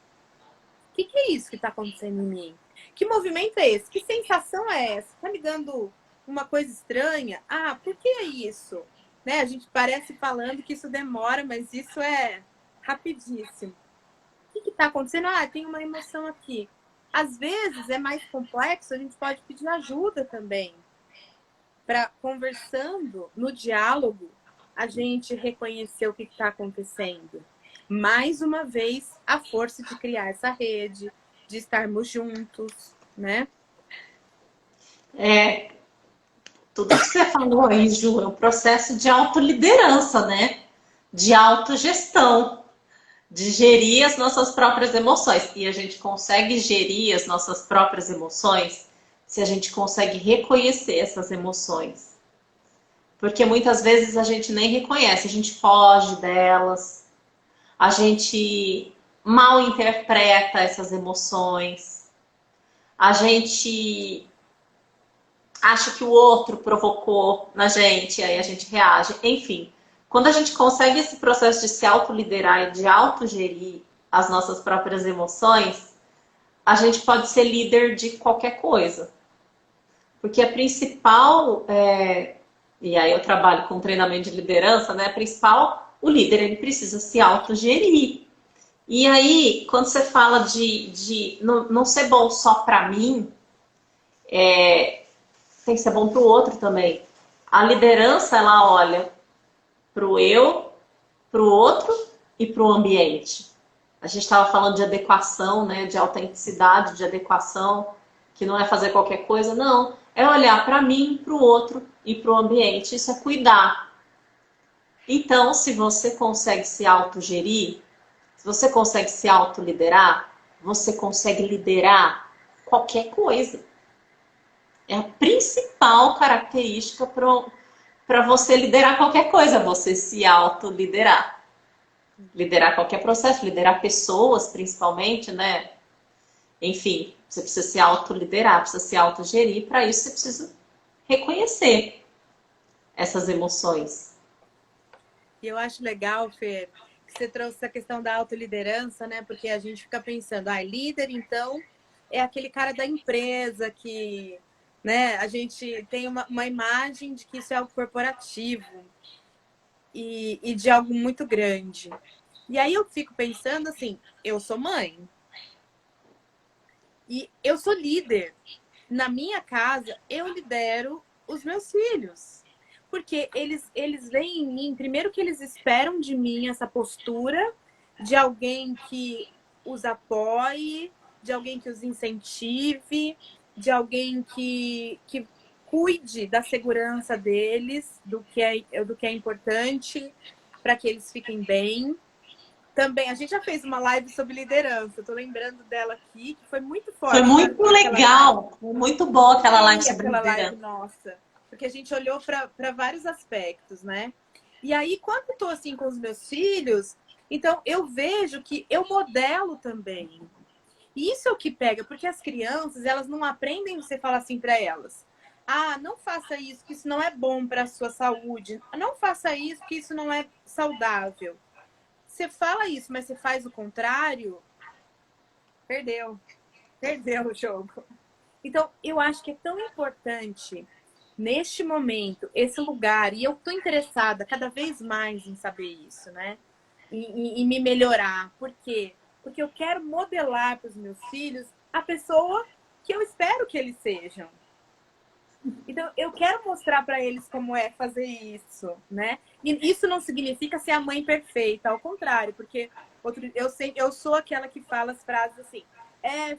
que é isso que está acontecendo em mim? Que movimento é esse? Que sensação é essa? Está me dando uma coisa estranha? Ah, por que é isso? Né? A gente parece falando que isso demora, mas isso é rapidíssimo. O que está acontecendo? Ah, tem uma emoção aqui. Às vezes é mais complexo, a gente pode pedir ajuda também. Para conversando no diálogo, a gente reconhecer o que está acontecendo. Mais uma vez, a força de criar essa rede, de estarmos juntos, né? Tudo que você falou aí, Ju, é um processo de autoliderança, né? De autogestão, de gerir as nossas próprias emoções. E a gente consegue gerir as nossas próprias emoções se a gente consegue reconhecer essas emoções. Porque muitas vezes a gente nem reconhece, a gente foge delas, a gente mal interpreta essas emoções, a gente acha que o outro provocou na gente, aí a gente reage. Enfim, quando a gente consegue esse processo de se autoliderar e de autogerir as nossas próprias emoções, a gente pode ser líder de qualquer coisa. Porque a principal, e aí eu trabalho com treinamento de liderança, né? A principal, o líder, ele precisa se autogerir. E aí, quando você fala de não ser bom só para mim, tem que ser bom para o outro também. A liderança, ela olha para o eu, para o outro e para o ambiente. A gente estava falando de adequação, né? De autenticidade, de adequação, que não é fazer qualquer coisa, não. É olhar para mim, para o outro e para o ambiente. Isso é cuidar. Então, se você consegue se autogerir, se você consegue se autoliderar, você consegue liderar qualquer coisa. É a principal característica para você liderar qualquer coisa, você se autoliderar. Liderar qualquer processo, liderar pessoas principalmente, né? Enfim, você precisa se autoliderar, precisa se autogerir. Para isso, você precisa reconhecer essas emoções. E eu acho legal, Fer, que você trouxe a questão da autoliderança, né? Porque a gente fica pensando, líder, então, é aquele cara da empresa que, né? A gente tem uma imagem de que isso é algo corporativo e de algo muito grande. E aí eu fico pensando assim, eu sou mãe e eu sou líder. Na minha casa, eu lidero os meus filhos. Porque eles veem em mim, primeiro que eles esperam de mim essa postura de alguém que os apoie, de alguém que os incentive, de alguém que cuide da segurança deles, do que é importante para que eles fiquem bem. Também, a gente já fez uma live sobre liderança, eu tô lembrando dela aqui, que foi muito Foi forte muito aquela live. legal, muito boa aquela live E sobre aquela live, liderança. nossa, porque a gente olhou para vários aspectos, né? E aí, quando eu tô assim com os meus filhos, então eu vejo que eu modelo também. E isso é o que pega, porque as crianças, elas não aprendem você falar assim para elas. Não faça isso, que isso não é bom para a sua saúde. Não faça isso, que isso não é saudável. Você fala isso, mas você faz o contrário, perdeu. Perdeu o jogo. Então, eu acho que é tão importante, neste momento, esse lugar, e eu estou interessada cada vez mais em saber isso, né? Em me melhorar. Por quê? Porque eu quero modelar para os meus filhos a pessoa que eu espero que eles sejam. Então, eu quero mostrar para eles como é fazer isso, né? E isso não significa ser a mãe perfeita, ao contrário, porque eu sou aquela que fala as frases assim: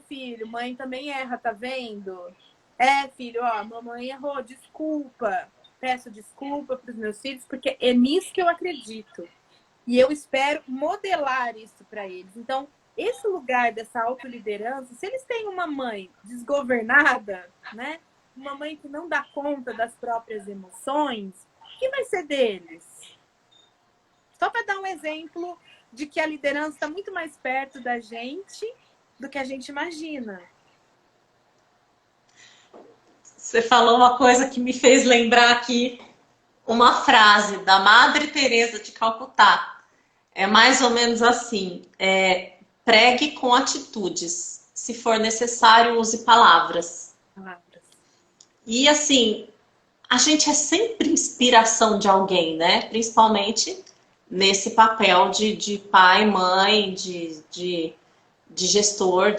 filho, mãe também erra, tá vendo? Filho, ó, mamãe errou, desculpa. Peço desculpa para os meus filhos, porque é nisso que eu acredito. E eu espero modelar isso para eles. Então, esse lugar dessa autoliderança, se eles têm uma mãe desgovernada, né? Uma mãe que não dá conta das próprias emoções, o que vai ser deles? Só para dar um exemplo de que a liderança está muito mais perto da gente do que a gente imagina. Você falou uma coisa que me fez lembrar aqui uma frase da Madre Teresa de Calcutá. É mais ou menos assim: pregue com atitudes. Se for necessário, use palavras. E assim, a gente é sempre inspiração de alguém, né? Principalmente nesse papel de pai, mãe, de gestor,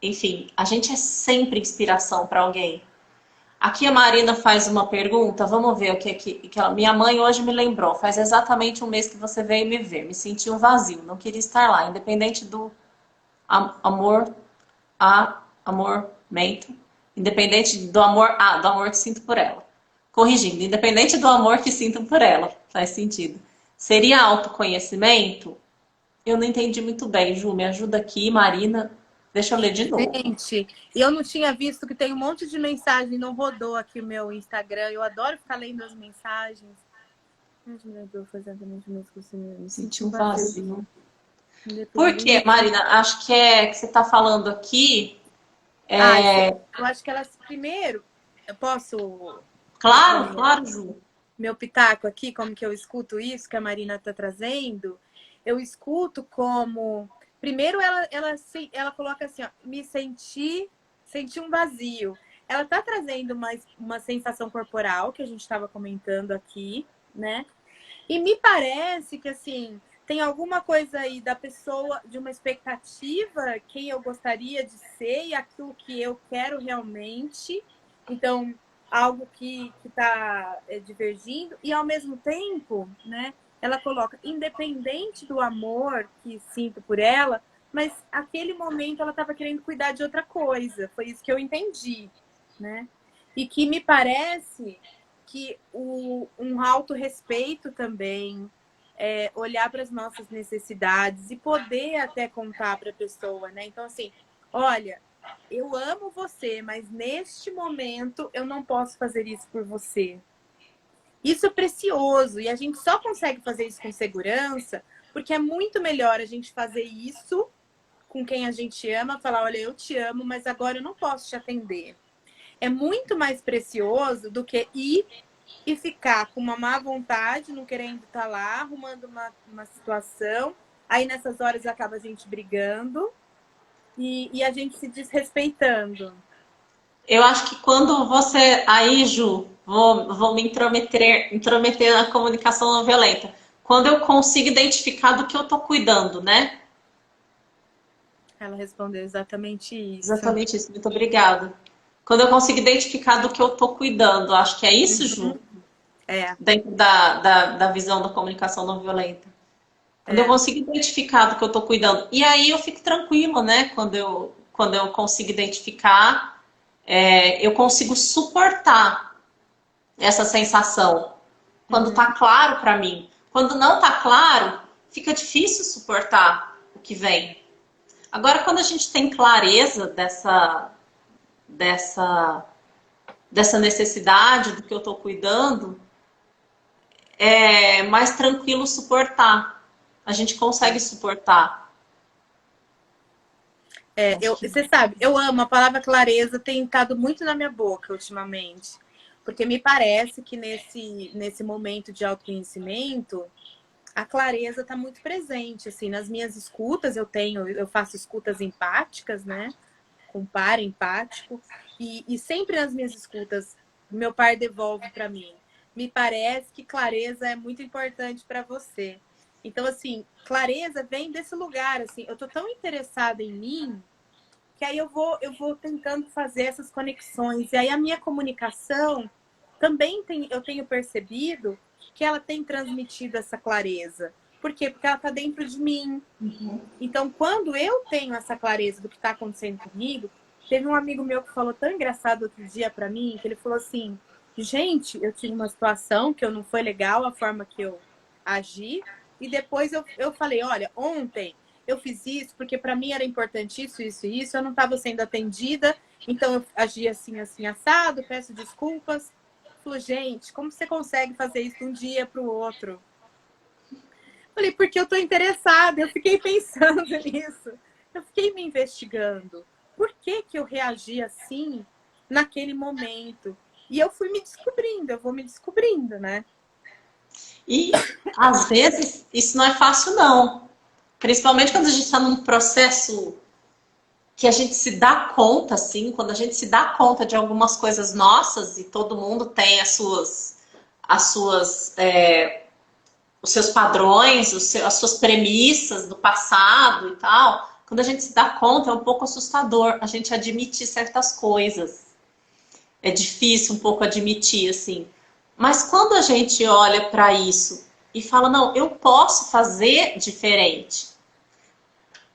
enfim, a gente é sempre inspiração para alguém. Aqui a Marina faz uma pergunta, vamos ver o que ela... Minha mãe hoje me lembrou, faz exatamente um mês que você veio me ver, me senti um vazio, não queria estar lá, independente do amormento, independente do amor que sinto por ela. Corrigindo, independente do amor que sinto por ela, faz sentido. Seria autoconhecimento? Eu não entendi muito bem, Ju, me ajuda aqui, Marina. Deixa eu ler de novo. Gente, eu não tinha visto que tem um monte de mensagem, não rodou aqui o meu Instagram. Eu adoro ficar lendo as mensagens. Foi exatamente o mesmo que você me sentiu um vazio. Por quê, quê, Marina? Acho que que você está falando aqui. Eu acho que elas primeiro. Eu posso. Claro, Ju. Meu pitaco aqui, como que eu escuto isso que a Marina está trazendo, eu escuto como. Primeiro, ela coloca assim, ó, senti um vazio. Ela está trazendo uma sensação corporal, que a gente estava comentando aqui, né? E me parece que, assim, tem alguma coisa aí da pessoa, de uma expectativa, quem eu gostaria de ser e aquilo que eu quero realmente. Então, algo que está divergindo. E, ao mesmo tempo, né? Ela coloca, independente do amor que sinto por ela, mas aquele momento ela estava querendo cuidar de outra coisa. Foi isso que eu entendi, né? E que me parece que um autorrespeito também, olhar para as nossas necessidades e poder até contar para a pessoa, né? Então, assim, olha, eu amo você, mas neste momento eu não posso fazer isso por você. Isso é precioso e a gente só consegue fazer isso com segurança porque é muito melhor a gente fazer isso com quem a gente ama, falar, olha, eu te amo, mas agora eu não posso te atender. É muito mais precioso do que ir e ficar com uma má vontade, não querendo estar lá, arrumando uma situação. Aí nessas horas acaba a gente brigando e a gente se desrespeitando. Eu acho que quando você. Aí, Ju, vou me intrometer na comunicação não violenta. Quando eu consigo identificar do que eu tô cuidando, né? Ela respondeu exatamente isso. Exatamente isso, muito obrigada. Quando eu consigo identificar do que eu tô cuidando, acho que é isso, Ju, É, dentro da visão da comunicação não violenta. Quando eu é. consigo identificar do que eu tô cuidando. E aí eu fico tranquila, né? Quando eu consigo identificar, eu consigo suportar essa sensação. Quando tá claro para mim. Quando não tá claro, fica difícil suportar o que vem. Agora, quando a gente tem clareza dessa, dessa necessidade do que eu tô cuidando, é mais tranquilo suportar. A gente consegue suportar. Você sabe, eu amo a palavra clareza, tem estado muito na minha boca ultimamente. Porque me parece que nesse momento de autoconhecimento, a clareza está muito presente. Assim, nas minhas escutas, eu faço escutas empáticas, né? Com par empático. E sempre nas minhas escutas, meu par devolve para mim. Me parece que clareza é muito importante para você. Então, assim, clareza vem desse lugar, assim, eu tô tão interessada em mim que aí eu vou tentando fazer essas conexões. E aí a minha comunicação também eu tenho percebido que ela tem transmitido essa clareza. Por quê? Porque ela está dentro de mim. Então, quando eu tenho essa clareza do que está acontecendo comigo, teve um amigo meu que falou tão engraçado outro dia para mim, que ele falou assim, gente, eu tive uma situação que eu não foi legal a forma que eu agi, e depois eu falei, olha, ontem eu fiz isso porque para mim era importante isso, isso e isso, eu não estava sendo atendida, então eu agi assim, assim, assado, peço desculpas. Falou, gente, como você consegue fazer isso de um dia para o outro? Falei, porque eu tô interessada. Eu fiquei pensando nisso. Eu fiquei me investigando. Por que que eu reagi assim naquele momento? E eu fui me descobrindo, eu vou me descobrindo, né? E às vezes isso não é fácil, não. Principalmente quando a gente está num processo que a gente se dá conta, assim, quando a gente se dá conta de algumas coisas nossas e todo mundo tem os seus padrões, as suas premissas do passado e tal. Quando a gente se dá conta, é um pouco assustador a gente admitir certas coisas. É difícil um pouco admitir, assim. Mas quando a gente olha para isso e fala, não, eu posso fazer diferente,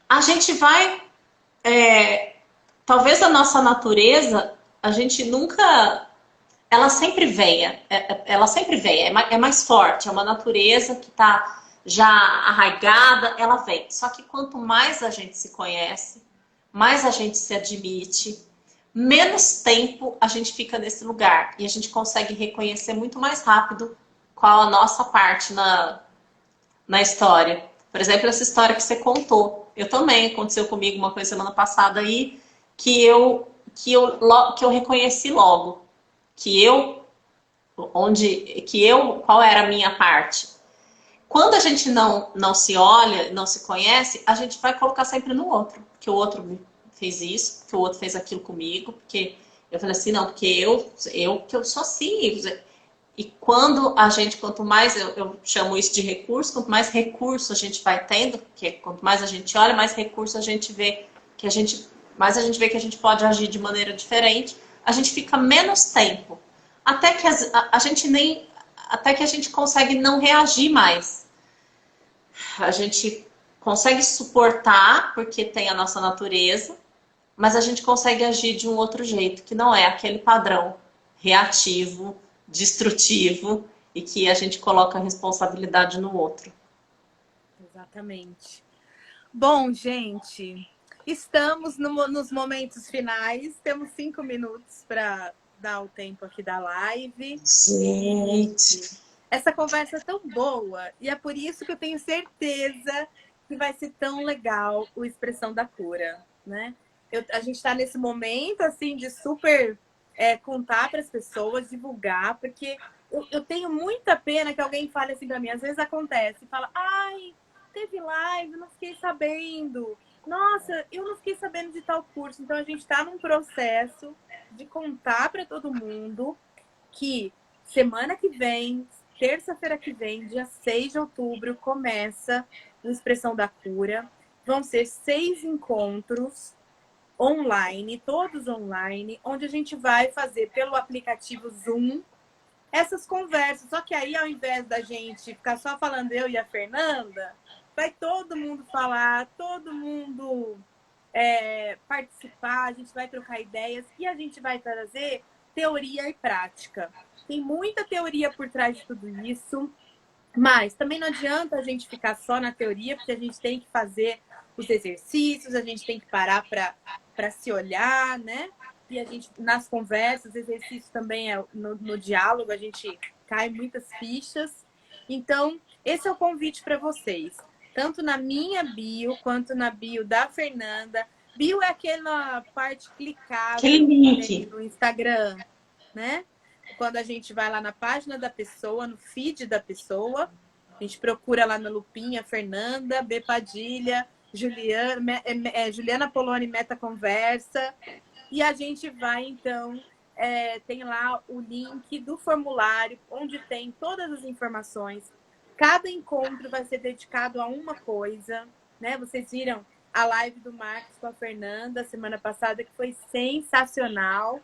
a gente vai. Talvez a nossa natureza, a gente nunca. Ela sempre vem, ela sempre vem, é mais forte, é uma natureza que está já arraigada, ela vem. Só que quanto mais a gente se conhece, mais a gente se admite, menos tempo a gente fica nesse lugar e a gente consegue reconhecer muito mais rápido qual a nossa parte na história. Por exemplo, essa história que você contou. Eu também, aconteceu comigo uma coisa semana passada aí que eu reconheci logo qual era a minha parte. Quando a gente não se olha, não se conhece, a gente vai colocar sempre no outro, que o outro fez isso, que o outro fez aquilo comigo, porque eu falei assim, não, porque que eu sou assim. E quanto mais eu chamo isso de recurso, quanto mais recurso a gente vai tendo, porque quanto mais a gente olha, mais recurso a gente vê mais a gente vê que a gente pode agir de maneira diferente, a gente fica menos tempo. Até que até que a gente consegue não reagir mais. A gente consegue suportar, porque tem a nossa natureza, mas a gente consegue agir de um outro jeito, que não é aquele padrão reativo, destrutivo e que a gente coloca a responsabilidade no outro. Exatamente. Bom, gente, estamos nos momentos finais. Temos 5 minutos para dar o tempo aqui da live. Gente, Essa conversa é tão boa e é por isso que eu tenho certeza que vai ser tão legal o Expressão da Cura, né? A gente está nesse momento assim de super contar para as pessoas, divulgar, porque eu tenho muita pena que alguém fale assim pra mim. Às vezes acontece, fala, ai, teve live, não fiquei sabendo. Nossa, eu não fiquei sabendo de tal curso. Então a gente está num processo de contar para todo mundo que semana que vem, terça-feira que vem, dia 6 de outubro, começa o Expressão da Cura. Vão ser 6 encontros online, todos online, onde a gente vai fazer pelo aplicativo Zoom essas conversas. Só que aí, ao invés da gente ficar só falando eu e a Fernanda, vai todo mundo falar, todo mundo participar, a gente vai trocar ideias e a gente vai trazer teoria e prática. Tem muita teoria por trás de tudo isso, mas também não adianta a gente ficar só na teoria, porque a gente tem que fazer os exercícios, a gente tem que parar para se olhar, né? E a gente, nas conversas, exercício também é no diálogo, a gente cai muitas fichas. Então, esse é o convite para vocês. Tanto na minha bio, quanto na bio da Fernanda. Bio é aquela parte Aquele clicável que tem link. no Instagram, né? Quando a gente vai lá na página da pessoa, no feed da pessoa, a gente procura lá na lupinha Fernanda, B. Padilha, Juliana Poloni Meta Conversa, e a gente vai, então, tem lá o link do formulário, onde tem todas as informações. Cada encontro vai ser dedicado a uma coisa, né? Vocês viram a live do Marcos com a Fernanda semana passada, que foi sensacional.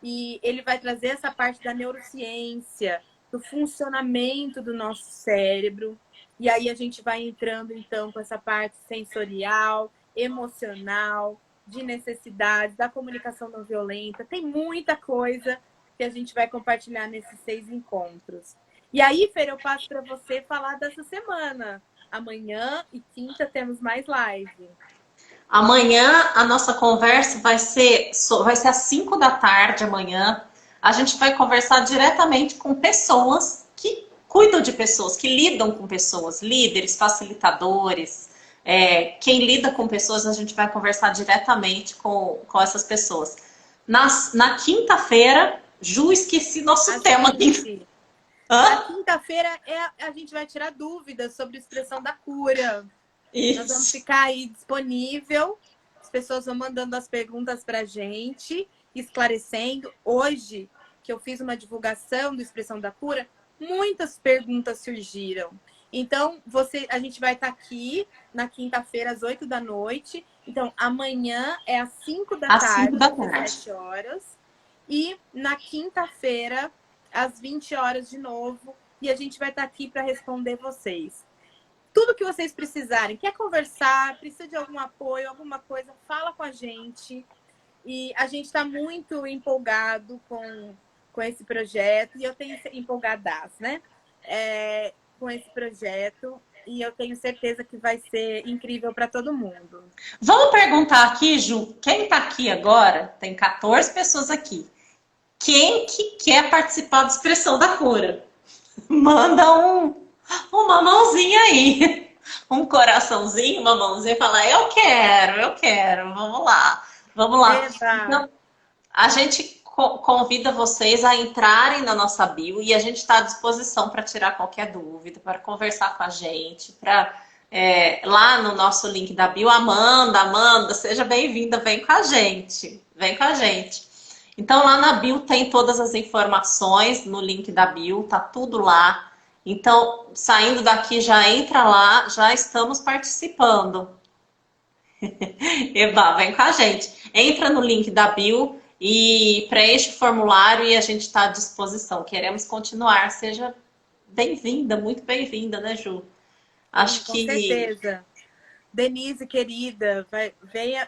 E ele vai trazer essa parte da neurociência, do funcionamento do nosso cérebro. E aí a gente vai entrando, então, com essa parte sensorial, emocional, de necessidades, da comunicação não violenta. Tem muita coisa que a gente vai compartilhar nesses 6 encontros. E aí, Fer, eu passo para você falar dessa semana. Amanhã e quinta temos mais live. Amanhã a nossa conversa vai ser às 5 da tarde amanhã. A gente vai conversar diretamente com pessoas que cuidam de pessoas, que lidam com pessoas, líderes, facilitadores. Quem lida com pessoas, a gente vai conversar diretamente com essas pessoas. Na quinta-feira, Ju, esqueci nosso tema aqui. Na quinta-feira a gente vai tirar dúvidas sobre a expressão da cura. Isso. Nós vamos ficar aí disponível. As pessoas vão mandando as perguntas para a gente, esclarecendo. Hoje, que eu fiz uma divulgação do Expressão da Cura, muitas perguntas surgiram. Então, a gente vai estar aqui na quinta-feira, às 8 da noite. Então, amanhã é às 5 da tarde, às 17 horas. E na quinta-feira, às 20 horas de novo. E a gente vai estar aqui para responder vocês. Tudo que vocês precisarem, quer conversar, precisa de algum apoio, alguma coisa, fala com a gente. E a gente está muito empolgado com esse projeto. E eu tenho empolgadas, né? Com esse projeto. E eu tenho certeza que vai ser incrível para todo mundo. Vamos perguntar aqui, Ju, quem está aqui agora? Tem 14 pessoas aqui. Quem que quer participar da Expressão da Cura? Manda uma mãozinha aí, um coraçãozinho, uma mãozinha, e fala, eu quero, vamos lá. Então, a gente convida vocês a entrarem na nossa bio e a gente está à disposição para tirar qualquer dúvida, para conversar com a gente, lá no nosso link da bio, Amanda, seja bem-vinda, vem com a gente. Então lá na bio tem todas as informações, no link da bio, tá tudo lá. Então, saindo daqui, já entra lá, já estamos participando. Eba, vem com a gente. Entra no link da bio e preenche o formulário e a gente está à disposição. Queremos continuar. Seja bem-vinda, muito bem-vinda, né, Ju? Com certeza. Denise, querida,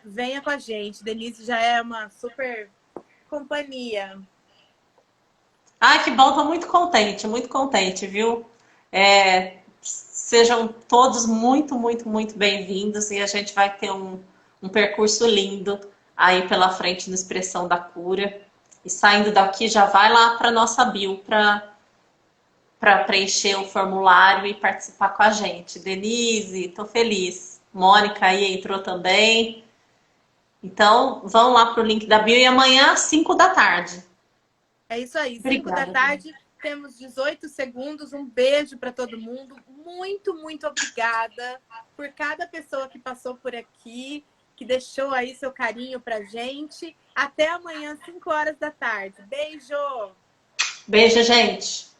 venha com a gente. Denise já é uma super companhia. Ai, que bom, tô muito contente, viu? Sejam todos muito, muito, muito bem-vindos e a gente vai ter um percurso lindo aí pela frente no Expressão da Cura. E saindo daqui, já vai lá para nossa bio para preencher o formulário e participar com a gente. Denise, tô feliz. Mônica aí entrou também. Então, vão lá pro link da bio e amanhã às 5 da tarde. É isso aí, Obrigada, 5 da tarde temos 18 segundos. Um beijo para todo mundo. Muito, muito obrigada por cada pessoa que passou por aqui, que deixou aí seu carinho pra gente. Até amanhã, 5 horas da tarde. Beijo! Beijo, gente!